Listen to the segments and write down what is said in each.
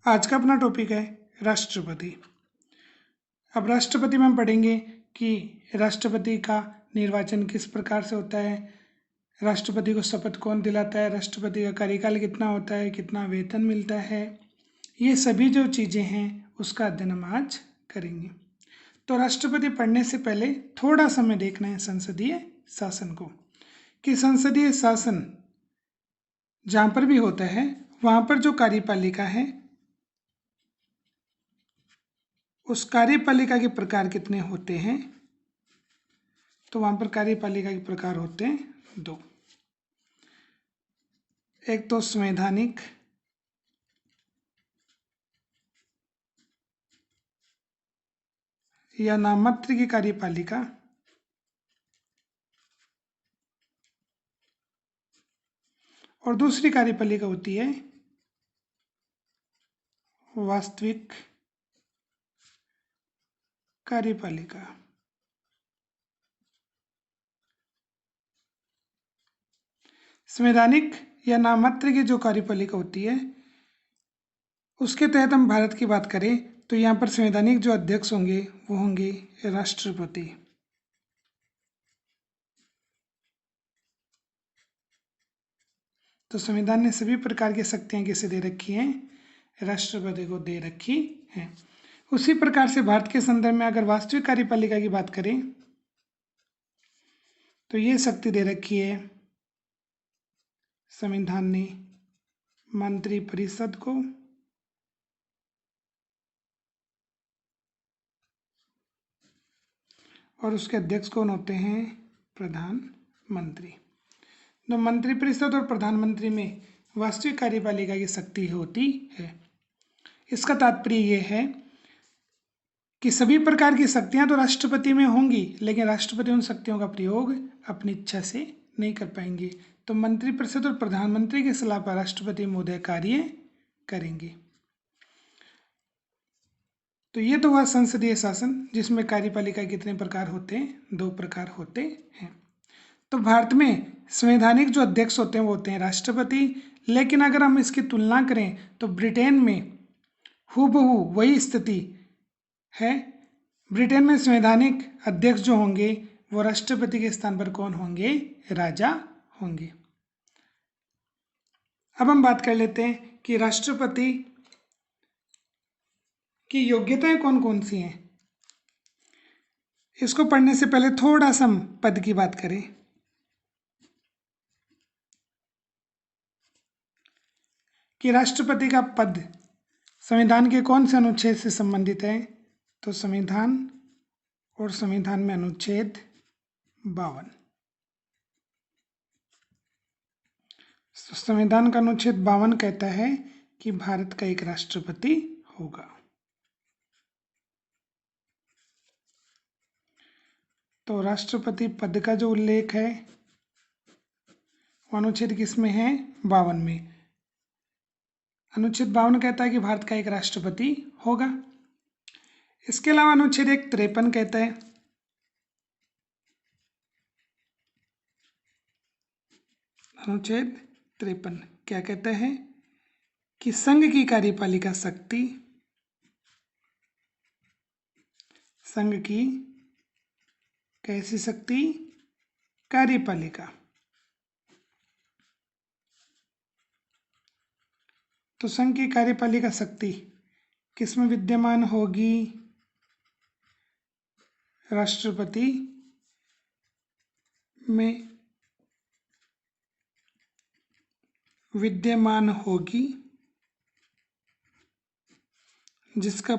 आज का अपना टॉपिक है राष्ट्रपति। अब राष्ट्रपति में हम पढ़ेंगे कि राष्ट्रपति का निर्वाचन किस प्रकार से होता है, राष्ट्रपति को शपथ कौन दिलाता है, राष्ट्रपति का कार्यकाल कितना होता है, कितना वेतन मिलता है, ये सभी जो चीज़ें हैं उसका अध्ययन हम आज करेंगे। तो राष्ट्रपति पढ़ने से पहले थोड़ा समय देखना है संसदीय शासन को, कि संसदीय शासन जहाँ पर भी होता है वहाँ पर जो कार्यपालिका है उस कार्यपालिका के प्रकार कितने होते हैं। तो वहां पर कार्यपालिका के प्रकार होते हैं दो। एक तो संवैधानिक या नाममात्र की कार्यपालिका, और दूसरी कार्यपालिका होती है वास्तविक कार्यपालिका। संवैधानिक या नाममात्र की जो कार्यपालिका होती है उसके तहत हम भारत की बात करें तो यहाँ पर संवैधानिक जो अध्यक्ष होंगे वो होंगे राष्ट्रपति। तो संविधान ने सभी प्रकार की शक्तियां किसे दे रखी हैं, राष्ट्रपति को दे रखी हैं। उसी प्रकार से भारत के संदर्भ में अगर वास्तविक कार्यपालिका की बात करें तो ये शक्ति दे रखी है संविधान ने मंत्रिपरिषद को, और उसके अध्यक्ष कौन होते हैं, प्रधानमंत्री। तो मंत्रिपरिषद और प्रधानमंत्री में वास्तविक कार्यपालिका की शक्ति होती है। इसका तात्पर्य यह है कि सभी प्रकार की शक्तियां तो राष्ट्रपति में होंगी लेकिन राष्ट्रपति उन शक्तियों का प्रयोग अपनी इच्छा से नहीं कर पाएंगे। तो मंत्रिपरिषद और प्रधानमंत्री की सलाह पर राष्ट्रपति महोदय कार्य करेंगे। तो ये तो हुआ संसदीय शासन जिसमें कार्यपालिका कितने प्रकार होते हैं, दो प्रकार होते हैं। तो भारत में संवैधानिक जो अध्यक्ष होते हैं वो होते हैं राष्ट्रपति। लेकिन अगर हम इसकी तुलना करें तो ब्रिटेन में हूबहू वही स्थिति है। ब्रिटेन में संवैधानिक अध्यक्ष जो होंगे वो राष्ट्रपति के स्थान पर कौन होंगे, राजा होंगे। अब हम बात कर लेते हैं कि राष्ट्रपति की योग्यताएं कौन कौन सी हैं। इसको पढ़ने से पहले थोड़ा सा हम पद की बात करें। कि राष्ट्रपति का पद संविधान के कौन से अनुच्छेद से संबंधित है, तो संविधान और संविधान में अनुच्छेद 52। संविधान का अनुच्छेद 52 कहता है कि भारत का एक राष्ट्रपति होगा। तो राष्ट्रपति पद का जो उल्लेख है वो अनुच्छेद किस में है, 52 में। अनुच्छेद 52 कहता है कि भारत का एक राष्ट्रपति होगा। इसके अलावा अनुच्छेद 53 कहता है अनुच्छेद 53 क्या कहता है कि संघ की कार्यपालिका शक्ति, संघ की कैसी शक्ति, कार्यपालिका। तो संघ की कार्यपालिका शक्ति किसमें विद्यमान होगी, राष्ट्रपति में विद्यमान होगी, जिसका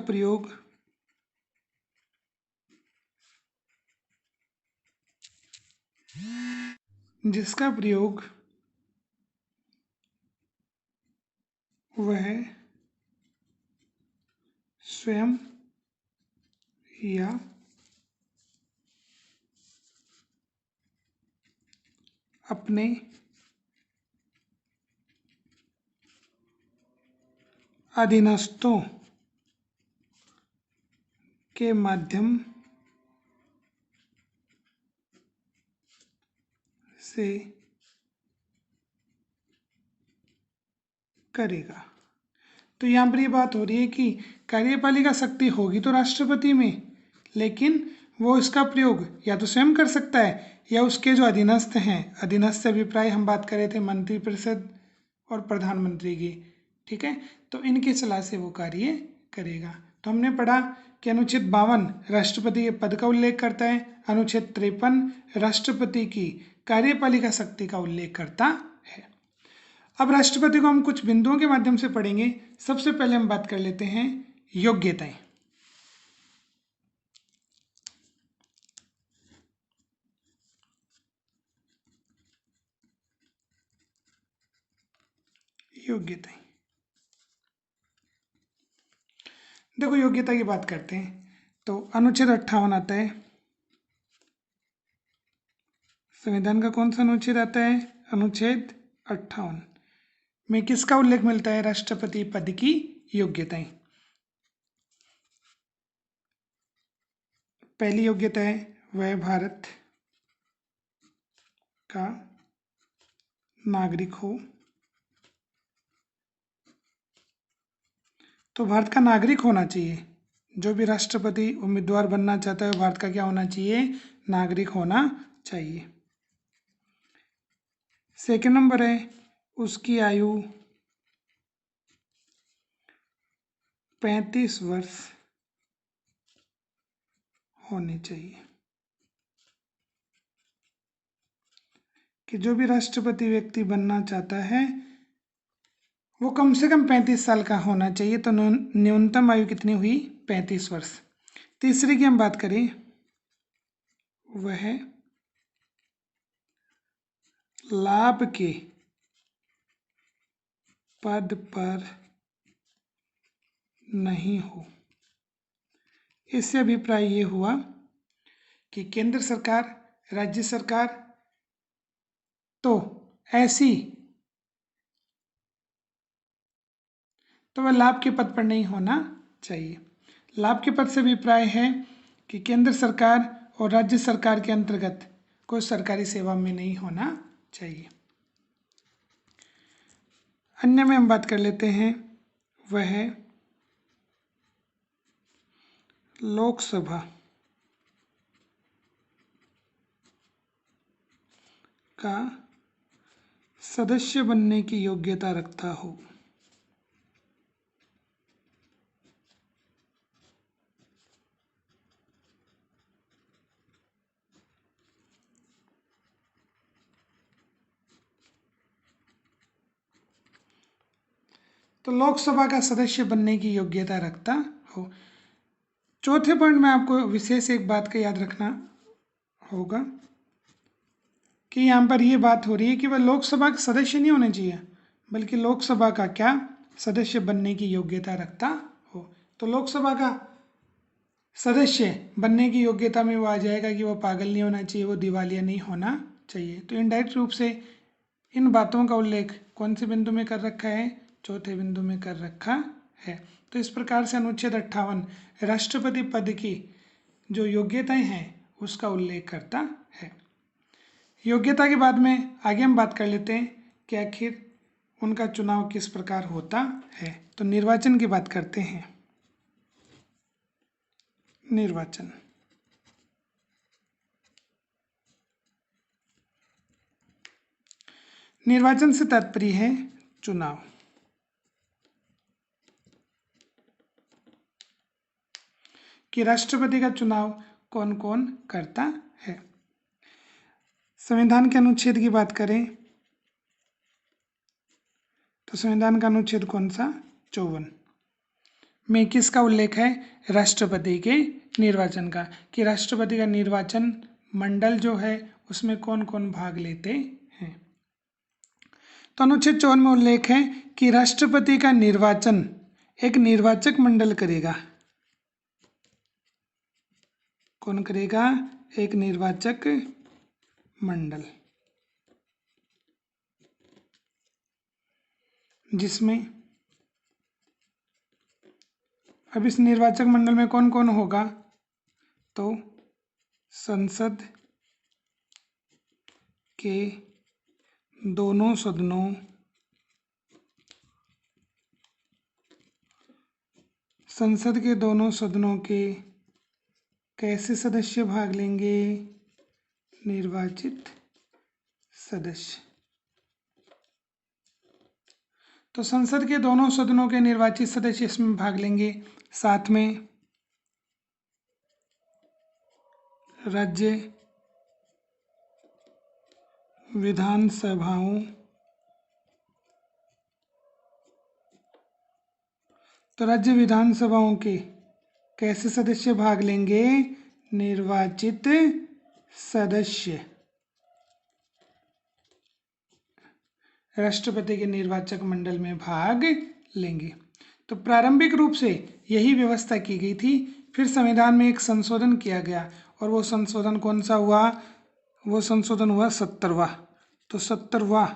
प्रयोग वह स्वयं या अपने अधीनस्थों के माध्यम से करेगा। तो यहाँ पर ये बात हो रही है कि कार्यपालिका शक्ति होगी तो राष्ट्रपति में, लेकिन वो इसका प्रयोग या तो स्वयं कर सकता है या उसके जो अधीनस्थ हैं, अधीनस्थ अभिप्राय हम बात कर रहे थे मंत्रिपरिषद और प्रधानमंत्री की, ठीक है, तो इनकी सलाह से वो कार्य करेगा। तो हमने पढ़ा कि अनुच्छेद 52 राष्ट्रपति के पद का उल्लेख करता है, अनुच्छेद 53 राष्ट्रपति की कार्यपालिका शक्ति का उल्लेख करता है। अब राष्ट्रपति को हम कुछ बिंदुओं के माध्यम से पढ़ेंगे। सबसे पहले हम बात कर लेते हैं योग्यताएं। योग्यताएं, देखो योग्यता की बात करते हैं तो अनुच्छेद 58 आता है। संविधान का कौन सा अनुच्छेद आता है? अनुच्छेद 58 में किसका उल्लेख मिलता है? राष्ट्रपति पद की योग्यताएं। पहली योग्यता है वह भारत का नागरिक हो। तो भारत का नागरिक होना चाहिए, जो भी राष्ट्रपति उम्मीदवार बनना चाहता है भारत का क्या होना चाहिए? नागरिक होना चाहिए। सेकंड नंबर है उसकी आयु 35 वर्ष होनी चाहिए, कि जो भी राष्ट्रपति व्यक्ति बनना चाहता है वो कम से कम 35 साल का होना चाहिए। तो न्यूनतम आयु कितनी हुई? 35 वर्ष। तीसरी की हम बात करें वह लाभ के पद पर नहीं हो। इससे अभिप्राय ये हुआ कि केंद्र सरकार, राज्य सरकार तो ऐसी तो वह लाभ के पद पर नहीं होना चाहिए। लाभ के पद से अभिप्राय है कि केंद्र सरकार और राज्य सरकार के अंतर्गत कोई सरकारी सेवा में नहीं होना चाहिए। अन्य में हम बात कर लेते हैं वह है लोकसभा का सदस्य बनने की योग्यता रखता हो। तो लोकसभा का सदस्य बनने की योग्यता रखता हो। चौथे पॉइंट में आपको विशेष एक बात का याद रखना होगा कि यहाँ पर ये बात हो रही है कि वह लोकसभा का सदस्य नहीं होने चाहिए, बल्कि लोकसभा का क्या सदस्य बनने की योग्यता रखता हो। तो लोकसभा का सदस्य बनने की योग्यता में वो आ जाएगा कि वो पागल नहीं होना चाहिए, वो दिवालिया नहीं होना चाहिए। तो इनडायरेक्ट रूप से इन बातों का उल्लेख कौन से बिंदु में कर रखा है? चौथे बिंदु में कर रखा है। तो इस प्रकार से अनुच्छेद 58 राष्ट्रपति पद की जो योग्यताएं हैं उसका उल्लेख करता है। योग्यता के बाद में आगे हम बात कर लेते हैं कि आखिर उनका चुनाव किस प्रकार होता है। तो निर्वाचन की बात करते हैं। निर्वाचन, निर्वाचन से तात्पर्य है चुनाव। कि राष्ट्रपति का चुनाव कौन कौन करता है। संविधान के अनुच्छेद की बात करें तो संविधान का अनुच्छेद कौन सा? 54 में किसका उल्लेख है? राष्ट्रपति के निर्वाचन का। कि राष्ट्रपति का निर्वाचन मंडल जो है उसमें कौन कौन भाग लेते हैं। तो अनुच्छेद 54 में उल्लेख है कि राष्ट्रपति का निर्वाचन एक निर्वाचक मंडल करेगा। कौन करेगा? एक निर्वाचक मंडल, जिसमें अब इस निर्वाचक मंडल में कौन कौन होगा? तो संसद के दोनों सदनों संसद के दोनों सदनों के कैसे सदस्य भाग लेंगे? निर्वाचित सदस्य। तो संसद के दोनों सदनों के निर्वाचित सदस्य इसमें भाग लेंगे। साथ में राज्य विधानसभाओं तो राज्य विधानसभाओं के कैसे सदस्य भाग लेंगे? निर्वाचित सदस्य। राष्ट्रपति के निर्वाचक मंडल में भाग लेंगे। तो प्रारंभिक रूप से यही व्यवस्था की गई थी। फिर संविधान में एक संशोधन किया गया और वो संशोधन कौन सा हुआ? वो संशोधन हुआ 70वां। तो 70वां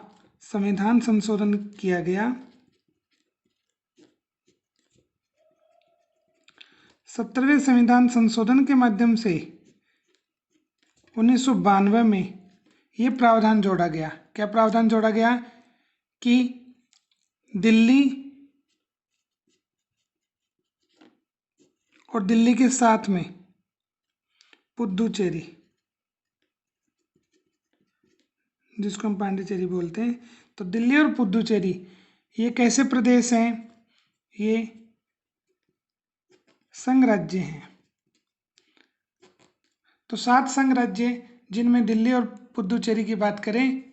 संविधान संशोधन किया गया। 70वें संविधान संशोधन के माध्यम से 1992 में ये प्रावधान जोड़ा गया। क्या प्रावधान जोड़ा गया? कि दिल्ली और दिल्ली के साथ में पुदुचेरी, जिसको हम पांडिचेरी बोलते हैं, तो दिल्ली और पुदुचेरी ये कैसे प्रदेश हैं? ये संघ राज्य हैं। तो 7 संघ राज्य, जिनमें दिल्ली और पुदुचेरी की बात करें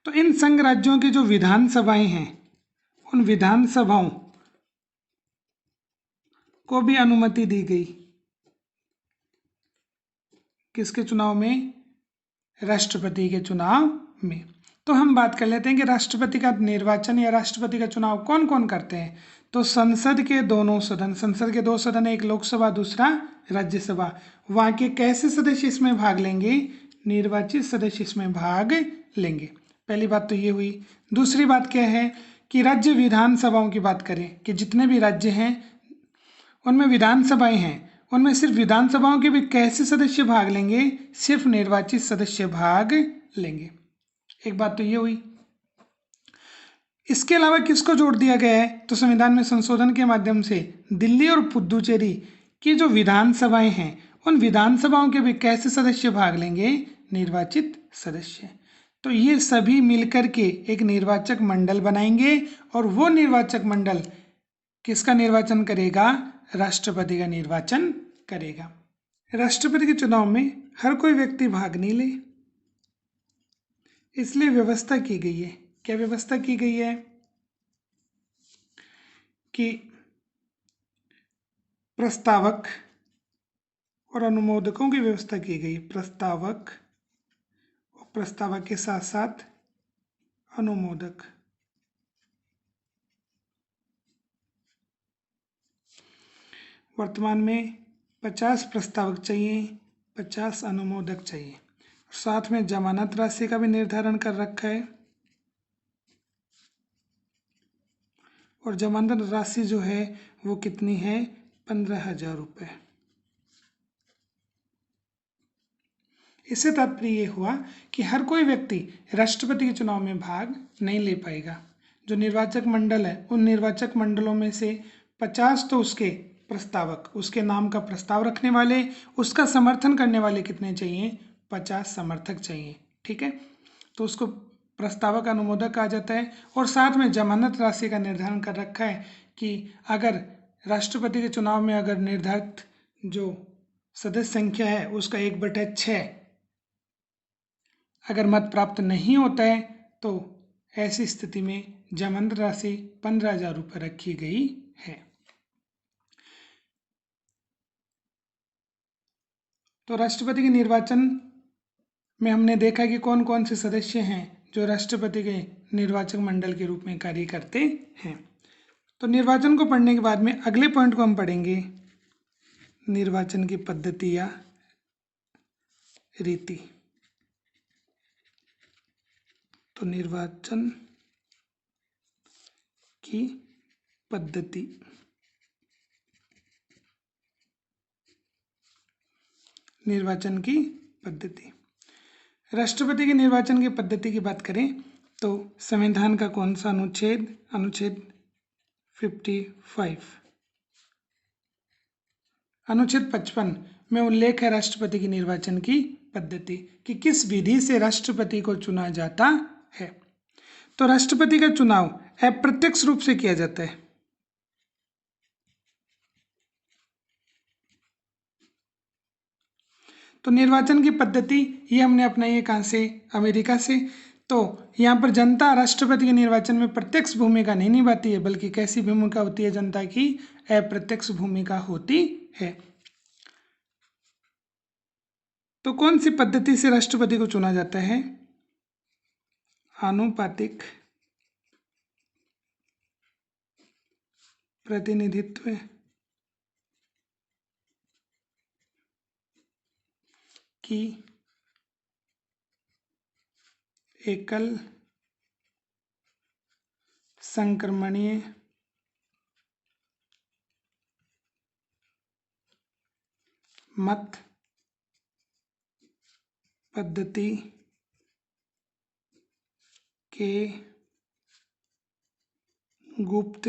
तो इन संघ राज्यों की जो विधानसभाएं हैं, उन विधानसभाओं को भी अनुमति दी गई। किसके चुनाव में? राष्ट्रपति के चुनाव में। तो हम बात कर लेते हैं कि राष्ट्रपति का निर्वाचन या राष्ट्रपति का चुनाव कौन कौन करते हैं। तो संसद के दोनों सदन, संसद के 2 सदन, एक लोकसभा दूसरा राज्यसभा, वहां के कैसे सदस्य इसमें भाग लेंगे? निर्वाचित सदस्य इसमें भाग लेंगे। पहली बात तो ये हुई। दूसरी बात क्या है कि राज्य विधानसभाओं की बात करें कि जितने भी राज्य हैं उनमें विधानसभाएं हैं, उनमें सिर्फ विधानसभाओं के भी कैसे सदस्य भाग लेंगे? सिर्फ निर्वाचित सदस्य भाग लेंगे। एक बात तो ये हुई। इसके अलावा किसको जोड़ दिया गया है? तो संविधान में संशोधन के माध्यम से दिल्ली और पुदुचेरी की जो विधानसभाएं हैं, उन विधानसभाओं के भी कैसे सदस्य भाग लेंगे? निर्वाचित सदस्य। तो ये सभी मिलकर के एक निर्वाचक मंडल बनाएंगे और वो निर्वाचक मंडल किसका निर्वाचन करेगा? राष्ट्रपति का निर्वाचन करेगा। राष्ट्रपति के चुनाव में हर कोई व्यक्ति भाग नहीं ले, इसलिए व्यवस्था की गई है। क्या व्यवस्था की गई है? कि प्रस्तावक और अनुमोदकों की व्यवस्था की गई। प्रस्तावक और प्रस्तावक के साथ साथ अनुमोदक। वर्तमान में 50 प्रस्तावक चाहिए, 50 अनुमोदक चाहिए। साथ में जमानत राशि का भी निर्धारण कर रखा है और जमानत राशि जो है वो कितनी है? 15,000 रुपये। इससे तात्पर्य ये हुआ कि हर कोई व्यक्ति राष्ट्रपति के चुनाव में भाग नहीं ले पाएगा। जो निर्वाचक मंडल है, उन निर्वाचक मंडलों में से 50 तो उसके प्रस्तावक, उसके नाम का प्रस्ताव रखने वाले, उसका समर्थन करने वाले कितने चाहिए? 50 समर्थक चाहिए। ठीक है, तो उसको प्रस्तावक अनुमोदक कहा जाता है। और साथ में जमानत राशि का निर्धारण कर रखा है कि अगर राष्ट्रपति के चुनाव में अगर निर्धारित जो सदस्य संख्या है उसका 1/6 अगर मत प्राप्त नहीं होता है तो ऐसी स्थिति में जमानत राशि 15,000 रुपये रखी गई है। तो राष्ट्रपति के निर्वाचन में हमने देखा कि कौन कौन से सदस्य हैं जो राष्ट्रपति के निर्वाचक मंडल के रूप में कार्य करते हैं। तो निर्वाचन को पढ़ने के बाद में अगले पॉइंट को हम पढ़ेंगे, निर्वाचन की पद्धति या रीति। तो निर्वाचन की पद्धति। निर्वाचन की पद्धति। राष्ट्रपति के निर्वाचन की पद्धति की बात करें तो संविधान का कौन सा अनुच्छेद? अनुच्छेद 55 अनुच्छेद 55 में उल्लेख है राष्ट्रपति की निर्वाचन की पद्धति कि किस विधि से राष्ट्रपति को चुना जाता है। तो राष्ट्रपति का चुनाव अप्रत्यक्ष रूप से किया जाता है। तो निर्वाचन की पद्धति ये हमने अपनाई है कहाँ से? अमेरिका से। तो यहाँ पर जनता राष्ट्रपति के निर्वाचन में प्रत्यक्ष भूमिका नहीं निभाती है, बल्कि कैसी भूमिका होती है जनता की? अप्रत्यक्ष भूमिका होती है। तो कौन सी पद्धति से राष्ट्रपति को चुना जाता है? आनुपातिक प्रतिनिधित्व की एकल संक्रमणीय मत पद्धति के गुप्त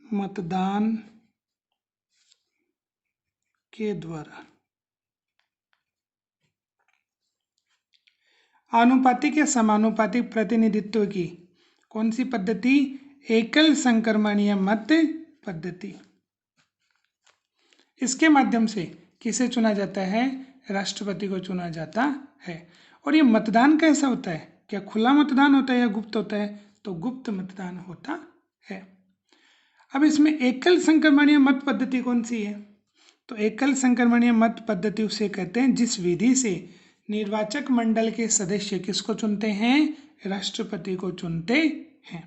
मतदान के द्वारा। आनुपातिक या समानुपातिक प्रतिनिधित्व की कौन सी पद्धति? एकल संक्रमणीय मत पद्धति। इसके माध्यम से किसे चुना जाता है? राष्ट्रपति को चुना जाता है। और ये मतदान कैसा होता है? क्या खुला मतदान होता है या गुप्त होता है? तो गुप्त मतदान होता है। अब इसमें एकल संक्रमणीय मत पद्धति कौन सी है? तो एकल संक्रमणीय मत पद्धति उसे कहते हैं जिस विधि से निर्वाचक मंडल के सदस्य किसको चुनते हैं? राष्ट्रपति को चुनते हैं।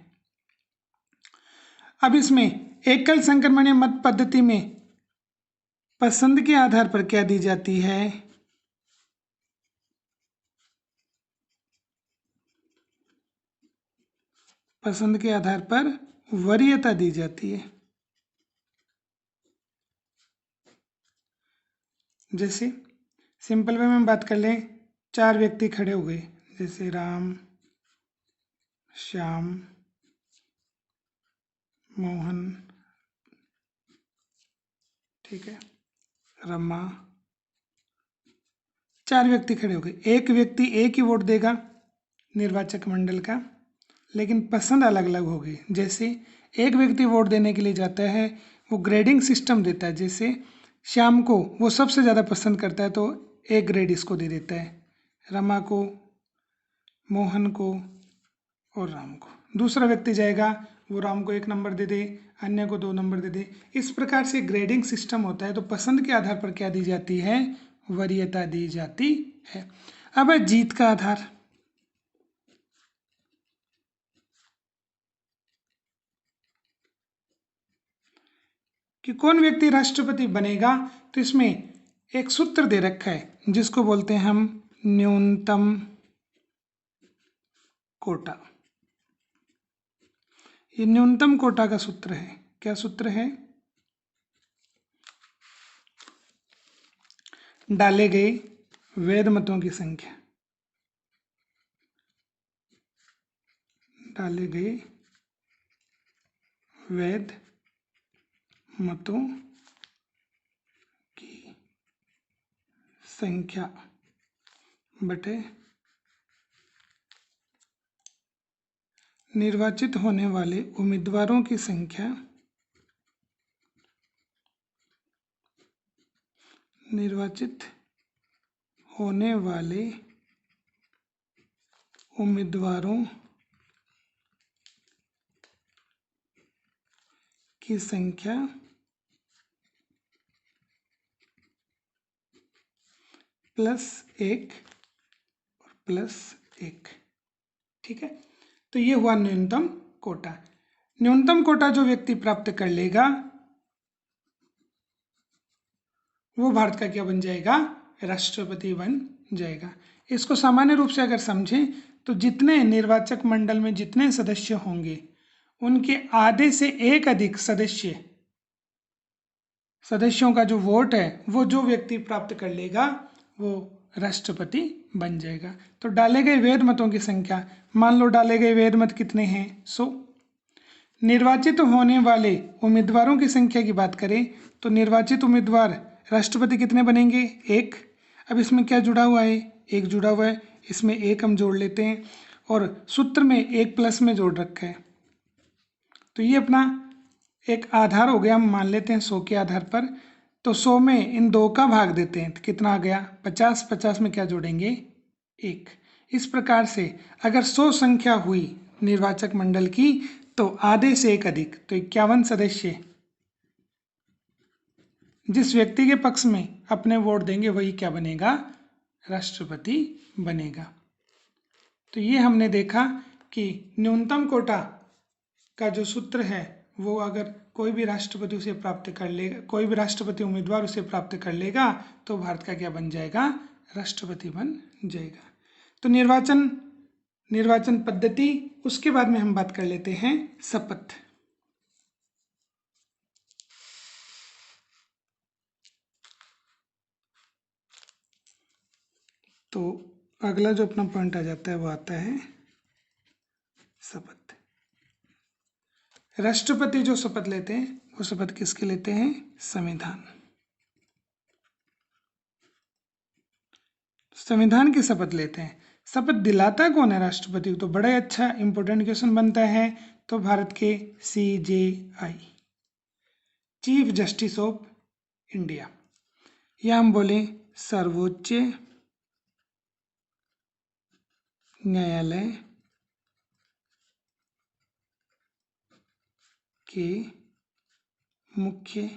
अब इसमें एकल संक्रमणीय मत पद्धति में पसंद के आधार पर क्या दी जाती है? पसंद के आधार पर वरीयता दी जाती है। जैसे सिंपल वे में बात कर लें, 4 व्यक्ति खड़े हो गए, जैसे राम, श्याम, मोहन, ठीक है, रमा, 4 व्यक्ति खड़े हो गए। एक व्यक्ति एक ही वोट देगा निर्वाचक मंडल का, लेकिन पसंद अलग अलग होगी। जैसे एक व्यक्ति वोट देने के लिए जाता है, वो ग्रेडिंग सिस्टम देता है। जैसे श्याम को वो सबसे ज़्यादा पसंद करता है तो एक ग्रेड इसको दे देता है, रमा को, मोहन को और राम को। दूसरा व्यक्ति जाएगा, वो राम को 1 नंबर दे दे, अन्य को 2 नंबर दे दे। इस प्रकार से ग्रेडिंग सिस्टम होता है। तो पसंद के आधार पर क्या दी जाती है? वरीयता दी जाती है। अब है जीत का आधार। कि कौन व्यक्ति राष्ट्रपति बनेगा, तो इसमें एक सूत्र दे रखा है जिसको बोलते हैं हम न्यूनतम कोटा। ये न्यूनतम कोटा का सूत्र है। क्या सूत्र है? डाले गए वैध मतों की संख्या, डाले गए वैध मतों की संख्या बटे निर्वाचित होने वाले उम्मीदवारों की संख्या, निर्वाचित होने वाले उम्मीदवारों की संख्या +1 और +1, ठीक है। तो ये हुआ न्यूनतम कोटा। न्यूनतम कोटा जो व्यक्ति प्राप्त कर लेगा वो भारत का क्या बन जाएगा? राष्ट्रपति बन जाएगा। इसको सामान्य रूप से अगर समझें तो जितने निर्वाचक मंडल में जितने सदस्य होंगे उनके आधे से एक अधिक सदस्यों का जो वोट है वो जो व्यक्ति प्राप्त कर लेगा वो राष्ट्रपति बन जाएगा। तो डाले गए वैध मतों की संख्या, मान लो डाले गए वैध मत कितने हैं? 100। निर्वाचित होने वाले उम्मीदवारों की संख्या की बात करें तो निर्वाचित उम्मीदवार राष्ट्रपति कितने बनेंगे? एक। अब इसमें क्या जुड़ा हुआ है? एक जुड़ा हुआ है, इसमें एक हम जोड़ लेते हैं और सूत्र में एक प्लस में जोड़ रखा है, तो ये अपना एक आधार हो गया। हम मान लेते हैं 100 के आधार पर, तो 100 में इन 2 का भाग देते हैं तो कितना आ गया? 50। 50 में क्या जोड़ेंगे? 1। इस प्रकार से अगर 100 संख्या हुई निर्वाचक मंडल की तो आधे से एक अधिक, तो 51 सदस्य जिस व्यक्ति के पक्ष में अपने वोट देंगे वही क्या बनेगा? राष्ट्रपति बनेगा। तो ये हमने देखा कि न्यूनतम कोटा का जो सूत्र है वो अगर कोई भी राष्ट्रपति उसे प्राप्त कर लेगा, कोई भी राष्ट्रपति उम्मीदवार उसे प्राप्त कर लेगा तो भारत का क्या बन जाएगा? राष्ट्रपति बन जाएगा। तो निर्वाचन पद्धति, उसके बाद में हम बात कर लेते हैं शपथ। तो अगला जो अपना पॉइंट आ जाता है वो आता है शपथ। राष्ट्रपति जो शपथ लेते हैं वो शपथ किसके लेते हैं? संविधान की शपथ लेते हैं। शपथ दिलाता कौन है राष्ट्रपति को? तो बड़ा ही अच्छा इंपॉर्टेंट क्वेश्चन बनता है। तो भारत के CJI, chief justice of India, या हम बोले सर्वोच्च न्यायालय के मुख्य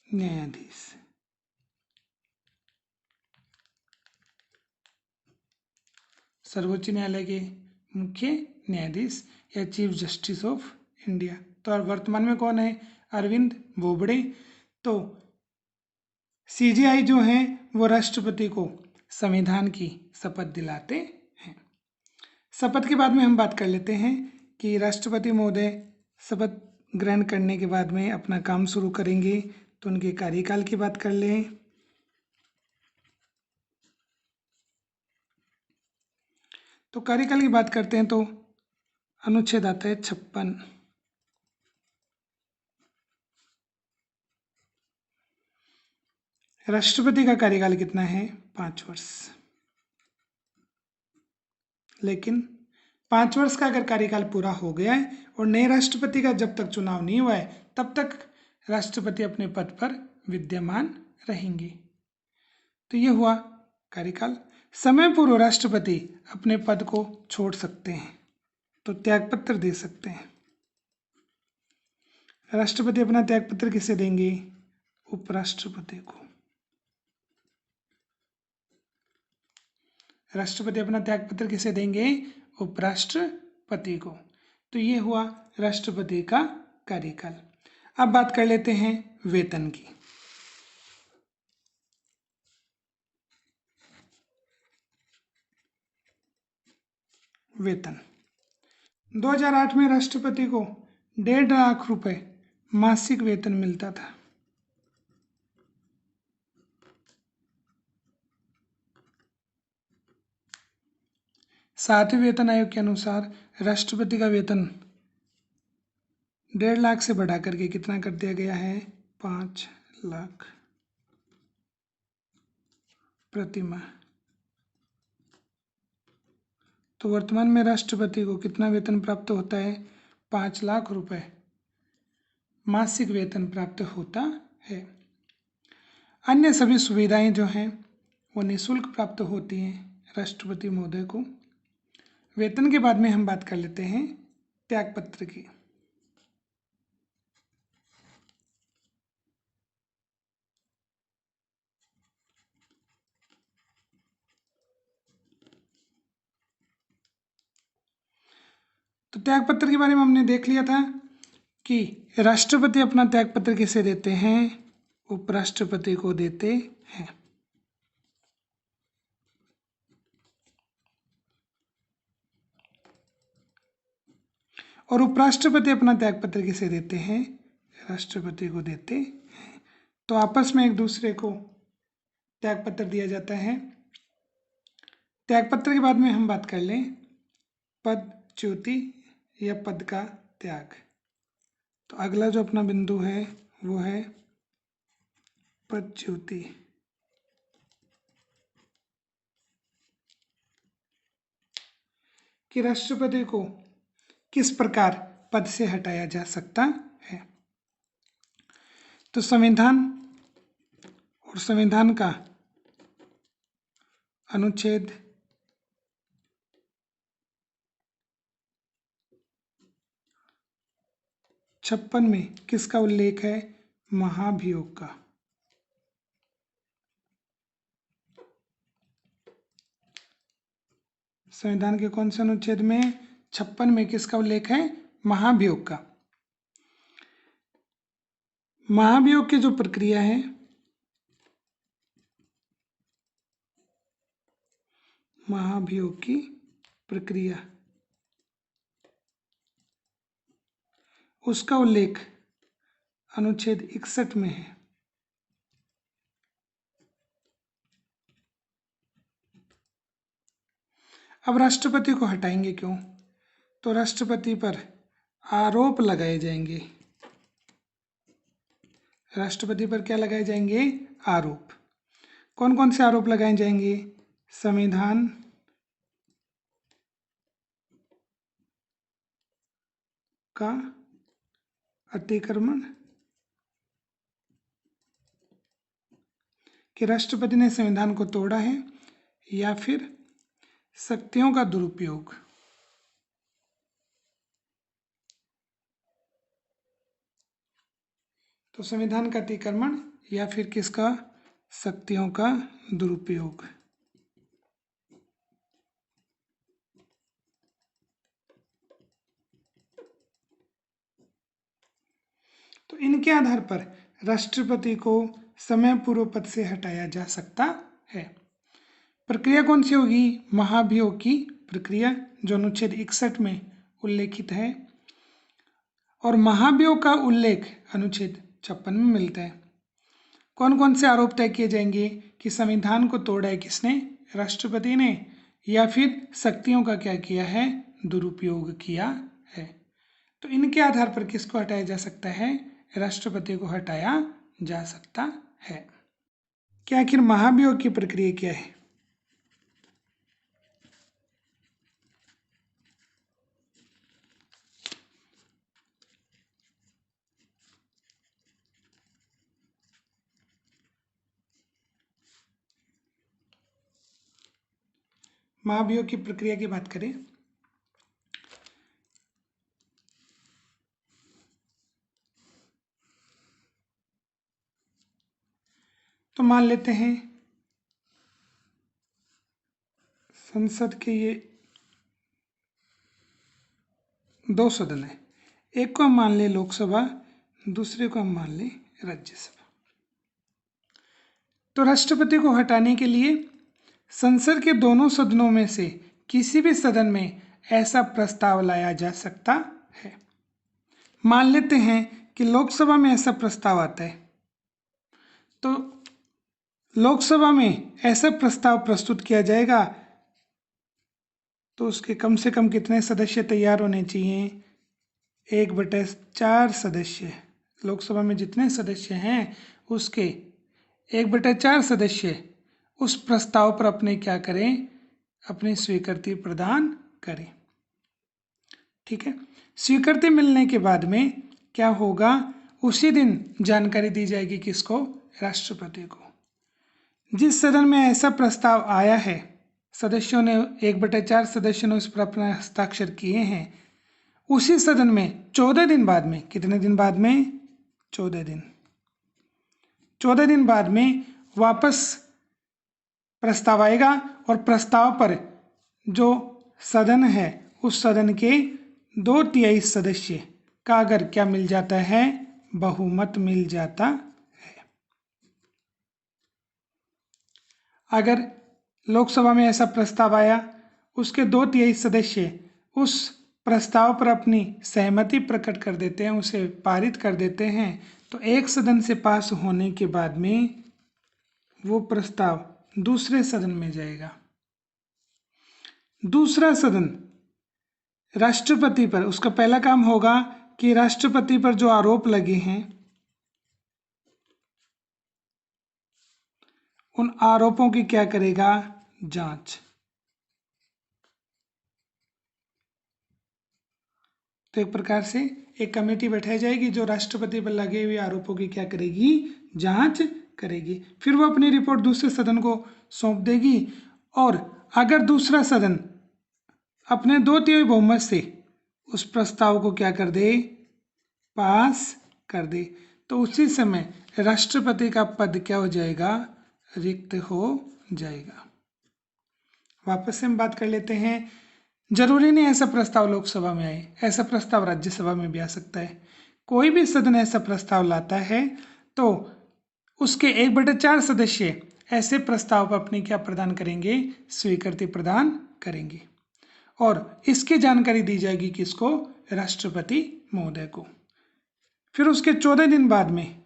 न्यायाधीश। सर्वोच्च न्यायालय के मुख्य न्यायाधीश या चीफ जस्टिस ऑफ इंडिया। तो वर्तमान में कौन है? अरविंद बोबड़े। तो CJI जो है वो राष्ट्रपति को संविधान की शपथ दिलाते हैं। शपथ के बाद में हम बात कर लेते हैं कि राष्ट्रपति महोदय शपथ ग्रहण करने के बाद में अपना काम शुरू करेंगे, तो उनके कार्यकाल की बात कर लें। तो कार्यकाल की बात करते हैं तो अनुच्छेद आता है 56। राष्ट्रपति का कार्यकाल कितना है? 5 वर्ष। लेकिन 5 वर्ष का अगर कार्यकाल पूरा हो गया है और नए राष्ट्रपति का जब तक चुनाव नहीं हुआ है तब तक राष्ट्रपति अपने पद पर विद्यमान रहेंगे। तो ये हुआ कार्यकाल। समय पूर्व राष्ट्रपति अपने पद को छोड़ सकते हैं, तो त्यागपत्र दे सकते हैं। राष्ट्रपति अपना त्यागपत्र किसे देंगे? उपराष्ट्रपति को। राष्ट्रपति अपना त्यागपत्र किसे देंगे? उपराष्ट्रपति को। तो ये हुआ राष्ट्रपति का कार्यकाल। अब बात कर लेते हैं वेतन की। वेतन 2008 में राष्ट्रपति को 1.5 लाख रुपए मासिक वेतन मिलता था। सातवें वेतन आयोग के अनुसार राष्ट्रपति का वेतन 1.5 लाख से बढ़ा करके कितना कर दिया गया है? 5 लाख प्रति माह। तो वर्तमान में राष्ट्रपति को कितना वेतन प्राप्त होता है? 5 लाख रुपए मासिक वेतन प्राप्त होता है। अन्य सभी सुविधाएं जो हैं वो निःशुल्क प्राप्त होती हैं राष्ट्रपति महोदय को। वेतन के बाद में हम बात कर लेते हैं त्यागपत्र की। तो त्यागपत्र के बारे में हमने देख लिया था कि राष्ट्रपति अपना त्यागपत्र किसे देते हैं? उपराष्ट्रपति को देते हैं। और उपराष्ट्रपति अपना त्यागपत्र किसे देते हैं? राष्ट्रपति को देते हैं। तो आपस में एक दूसरे को त्यागपत्र दिया जाता है। त्यागपत्र के बाद में हम बात कर लें पदच्युति या पद का त्याग। तो अगला जो अपना बिंदु है वो है पदच्युति। कि राष्ट्रपति को किस प्रकार पद से हटाया जा सकता है। तो संविधान और संविधान का अनुच्छेद 56 में किसका उल्लेख है? महाभियोग का। संविधान के कौन से अनुच्छेद में? 56 में किसका उल्लेख है? महाभियोग का। महाभियोग की जो प्रक्रिया है, महाभियोग की प्रक्रिया, उसका उल्लेख अनुच्छेद 61 में है। अब राष्ट्रपति को हटाएंगे क्यों? तो राष्ट्रपति पर आरोप लगाए जाएंगे। राष्ट्रपति पर क्या लगाए जाएंगे? आरोप। कौन कौन से आरोप लगाए जाएंगे? संविधान का अतिक्रमण, कि राष्ट्रपति ने संविधान को तोड़ा है, या फिर शक्तियों का दुरुपयोग। तो संविधान का अतिक्रमण या फिर किसका? शक्तियों का दुरुपयोग। तो इनके आधार पर राष्ट्रपति को समय पूर्व पद से हटाया जा सकता है। प्रक्रिया कौन सी होगी? महाभियोग की प्रक्रिया, जो अनुच्छेद 61 में उल्लेखित है, और महाभियोग का उल्लेख अनुच्छेद 56 में मिलता है। कौन कौन से आरोप तय किए जाएंगे? कि संविधान को तोड़ा है किसने? राष्ट्रपति ने, या फिर शक्तियों का क्या किया है? दुरुपयोग किया है। तो इनके आधार पर किसको हटाया जा सकता है? राष्ट्रपति को हटाया जा सकता है। क्या आखिर महाभियोग की प्रक्रिया क्या है? महाभियोग की प्रक्रिया की बात करें तो मान लेते हैं संसद के ये 2 सदन है। एक को हम मान ले लोकसभा, दूसरे को हम मान ले राज्यसभा। तो राष्ट्रपति को हटाने के लिए संसद के दोनों सदनों में से किसी भी सदन में ऐसा प्रस्ताव लाया जा सकता है। मान लेते हैं कि लोकसभा में ऐसा प्रस्ताव आता है, तो लोकसभा में ऐसा प्रस्ताव प्रस्तुत किया जाएगा, तो उसके कम से कम कितने सदस्य तैयार होने चाहिए? 1/4 सदस्य। लोकसभा में जितने सदस्य हैं उसके 1/4 सदस्य उस प्रस्ताव पर अपने क्या करें? अपनी स्वीकृति प्रदान करें। ठीक है। स्वीकृति मिलने के बाद में क्या होगा? उसी दिन जानकारी दी जाएगी किसको? राष्ट्रपति को। जिस सदन में ऐसा प्रस्ताव आया है, सदस्यों ने 1/4 सदस्यों ने उस पर अपना हस्ताक्षर किए हैं, उसी सदन में 14 दिन बाद में, कितने दिन बाद में? 14 दिन। 14 दिन बाद में वापस प्रस्ताव आएगा, और प्रस्ताव पर जो सदन है उस सदन के 2/3 सदस्य का अगर क्या मिल जाता है? बहुमत मिल जाता है। अगर लोकसभा में ऐसा प्रस्ताव आया, उसके 2/3 सदस्य उस प्रस्ताव पर अपनी सहमति प्रकट कर देते हैं, उसे पारित कर देते हैं, तो एक सदन से पास होने के बाद में वो प्रस्ताव दूसरे सदन में जाएगा। दूसरा सदन राष्ट्रपति पर उसका पहला काम होगा कि राष्ट्रपति पर जो आरोप लगे हैं उन आरोपों की क्या करेगा, जांच। तो एक प्रकार से एक कमेटी बैठाई जाएगी जो राष्ट्रपति पर लगे हुए आरोपों की क्या करेगी, जांच करेगी। फिर वो अपनी रिपोर्ट दूसरे सदन को सौंप देगी और अगर दूसरा सदन अपने 2/3 बहुमत से उस प्रस्ताव को क्या कर दे, पास कर दे, तो उसी समय राष्ट्रपति का पद क्या हो जाएगा, रिक्त हो जाएगा। वापस से हम बात कर लेते हैं। जरूरी नहीं ऐसा प्रस्ताव लोकसभा में आए, ऐसा प्रस्ताव राज्यसभा में भी आ सकता है। कोई भी सदन ऐसा प्रस्ताव लाता है तो उसके 1/4 सदस्य ऐसे प्रस्ताव पर अपनी क्या प्रदान करेंगे, स्वीकृति प्रदान करेंगे और इसकी जानकारी दी जाएगी किसको, राष्ट्रपति महोदय को। फिर उसके 14 दिन बाद में,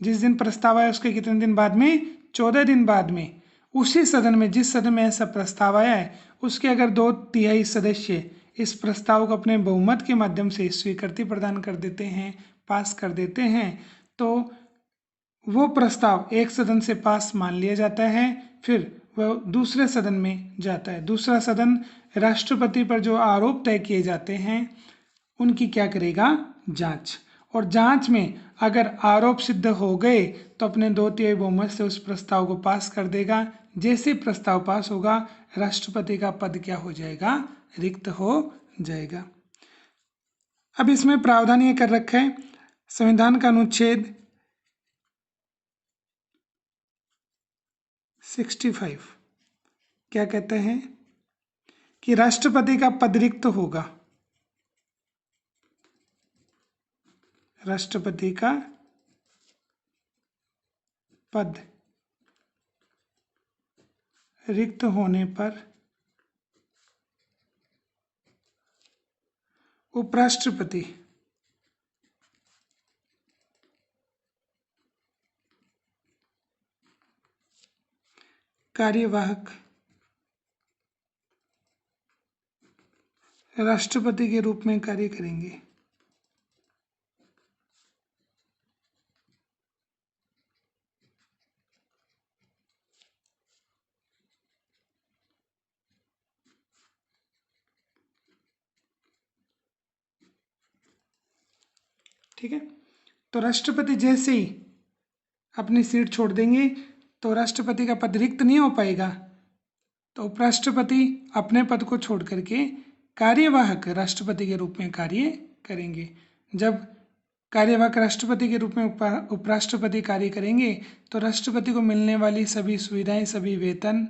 जिस दिन प्रस्ताव आया उसके कितने दिन बाद में, 14 दिन बाद में, उसी सदन में, जिस सदन में ऐसा प्रस्ताव आया है उसके अगर 2/3 सदस्य इस प्रस्ताव को अपने बहुमत के माध्यम से स्वीकृति प्रदान कर देते हैं, पास कर देते हैं, तो वो प्रस्ताव एक सदन से पास मान लिया जाता है। फिर वह दूसरे सदन में जाता है। दूसरा सदन राष्ट्रपति पर जो आरोप तय किए जाते हैं उनकी क्या करेगा, जांच। और जांच में अगर आरोप सिद्ध हो गए तो अपने 2/3 बहुमत से उस प्रस्ताव को पास कर देगा। जैसे प्रस्ताव पास होगा राष्ट्रपति का पद क्या हो जाएगा, रिक्त हो जाएगा। अब इसमें प्रावधान ये कर रखा है, संविधान का अनुच्छेद 65 क्या कहते हैं कि राष्ट्रपति का पद रिक्त होगा, राष्ट्रपति का पद रिक्त होने पर उपराष्ट्रपति कार्यवाहक राष्ट्रपति के रूप में कार्य करेंगे। ठीक है, तो राष्ट्रपति जैसे ही अपनी सीट छोड़ देंगे तो राष्ट्रपति का पद रिक्त नहीं हो पाएगा, तो उपराष्ट्रपति अपने पद को छोड़ करके कार्यवाहक राष्ट्रपति के रूप में कार्य करेंगे। जब कार्यवाहक राष्ट्रपति के रूप में उपराष्ट्रपति कार्य करेंगे तो राष्ट्रपति को मिलने वाली सभी सुविधाएं, सभी वेतन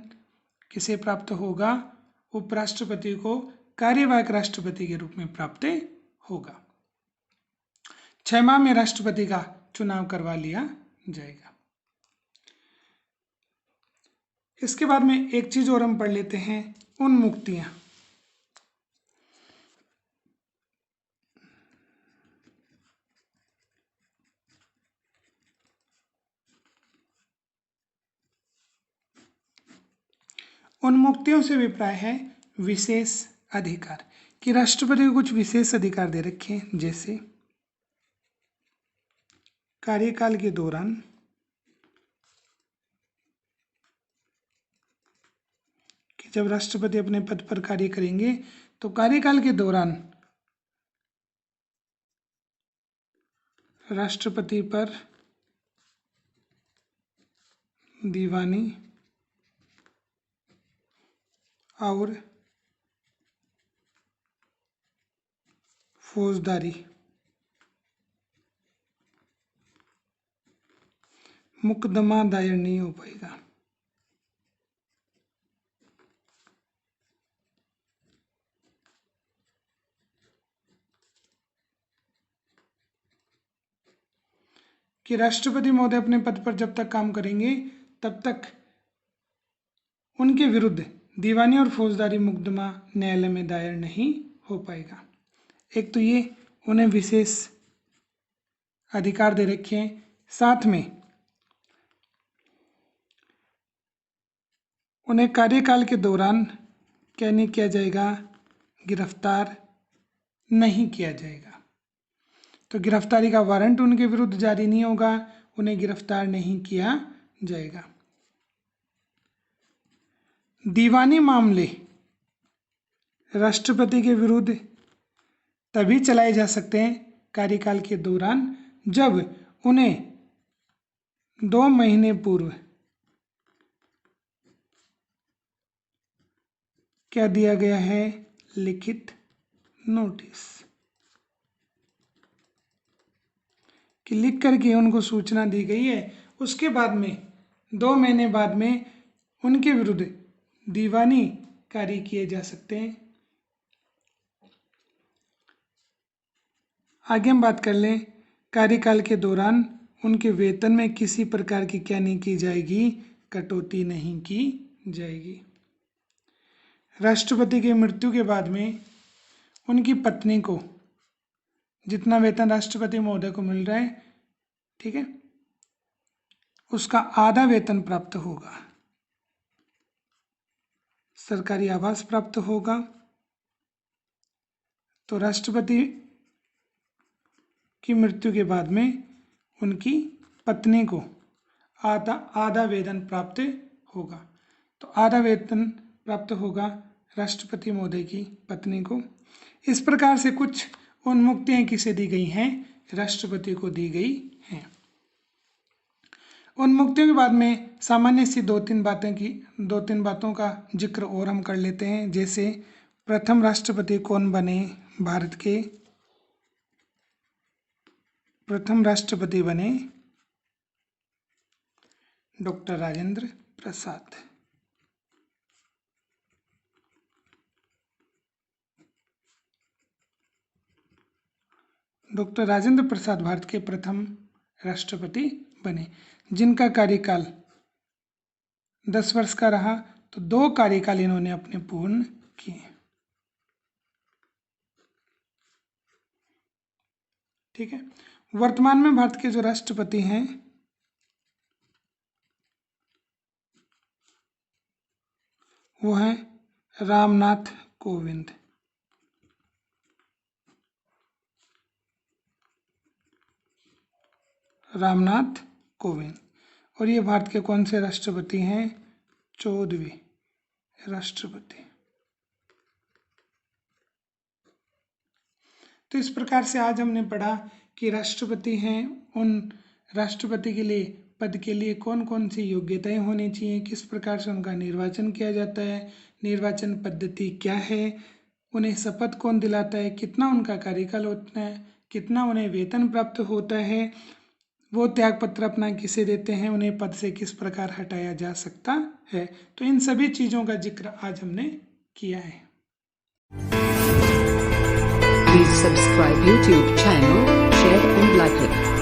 किसे प्राप्त होगा, उपराष्ट्रपति को कार्यवाहक राष्ट्रपति के रूप में प्राप्त होगा। 6 माह में राष्ट्रपति का चुनाव करवा लिया जाएगा। इसके बाद में एक चीज और हम पढ़ लेते हैं, उन्मुक्तियां। उन्मुक्तियों से अभिप्राय है विशेष अधिकार, कि राष्ट्रपति को कुछ विशेष अधिकार दे रखे हैं, जैसे कार्यकाल के दौरान कि जब राष्ट्रपति अपने पद पर कार्य करेंगे तो कार्यकाल के दौरान राष्ट्रपति पर दीवानी और फौजदारी मुकदमा दायर नहीं हो पाएगा। कि राष्ट्रपति महोदय अपने पद पर जब तक काम करेंगे तब तक उनके विरुद्ध दीवानी और फौजदारी मुकदमा न्यायालय में दायर नहीं हो पाएगा। एक तो ये उन्हें विशेष अधिकार दे रखे हैं, साथ में उन्हें कार्यकाल के दौरान क्या नहीं किया जाएगा, गिरफ्तार नहीं किया जाएगा। तो गिरफ्तारी का वारंट उनके विरुद्ध जारी नहीं होगा, उन्हें गिरफ्तार नहीं किया जाएगा। दीवानी मामले राष्ट्रपति के विरुद्ध तभी चलाए जा सकते हैं कार्यकाल के दौरान जब उन्हें 2 महीने पूर्व क्या दिया गया है, लिखित नोटिस, कि लिख करके उनको सूचना दी गई है। उसके बाद में 2 महीने बाद में उनके विरुद्ध दीवानी कार्य किए जा सकते हैं। आगे हम बात कर लें, कार्यकाल के दौरान उनके वेतन में किसी प्रकार की क्या नहीं की जाएगी, कटौती नहीं की जाएगी। राष्ट्रपति की मृत्यु के बाद में उनकी पत्नी को जितना वेतन राष्ट्रपति महोदय को मिल रहा है, ठीक है, उसका आधा वेतन प्राप्त होगा, सरकारी आवास प्राप्त होगा। तो राष्ट्रपति की मृत्यु के बाद में उनकी पत्नी को आधा वेतन प्राप्त होगा। तो आधा वेतन प्राप्त होगा राष्ट्रपति महोदय की पत्नी को। इस प्रकार से कुछ उन्मुक्तियां किसे दी गई हैं, राष्ट्रपति को दी गई हैं। उन्मुक्तियों के बाद में सामान्य सी 2-3 बातों का जिक्र और हम कर लेते हैं। जैसे प्रथम राष्ट्रपति कौन बने, भारत के प्रथम राष्ट्रपति बने डॉक्टर राजेंद्र प्रसाद। डॉक्टर राजेंद्र प्रसाद भारत के प्रथम राष्ट्रपति बने, जिनका कार्यकाल 10 वर्ष का रहा। तो 2 कार्यकाल इन्होंने अपने पूर्ण किए। ठीक है। वर्तमान में भारत के जो राष्ट्रपति हैं वो हैं रामनाथ कोविंद। रामनाथ कोविंद। और ये भारत के कौन से राष्ट्रपति हैं, 14वें राष्ट्रपति। तो इस प्रकार से आज हमने पढ़ा कि राष्ट्रपति हैं, उन राष्ट्रपति के लिए पद के लिए कौन कौन सी योग्यताएं होनी चाहिए, किस प्रकार से उनका निर्वाचन किया जाता है, निर्वाचन पद्धति क्या है, उन्हें शपथ कौन दिलाता है, कितना उनका कार्यकाल होता है, कितना उन्हें वेतन प्राप्त होता है, वो त्यागपत्र अपना किसे देते हैं, उन्हें पद से किस प्रकार हटाया जा सकता है। तो इन सभी चीज़ों का जिक्र आज हमने किया है। Please subscribe YouTube channel, share and like it.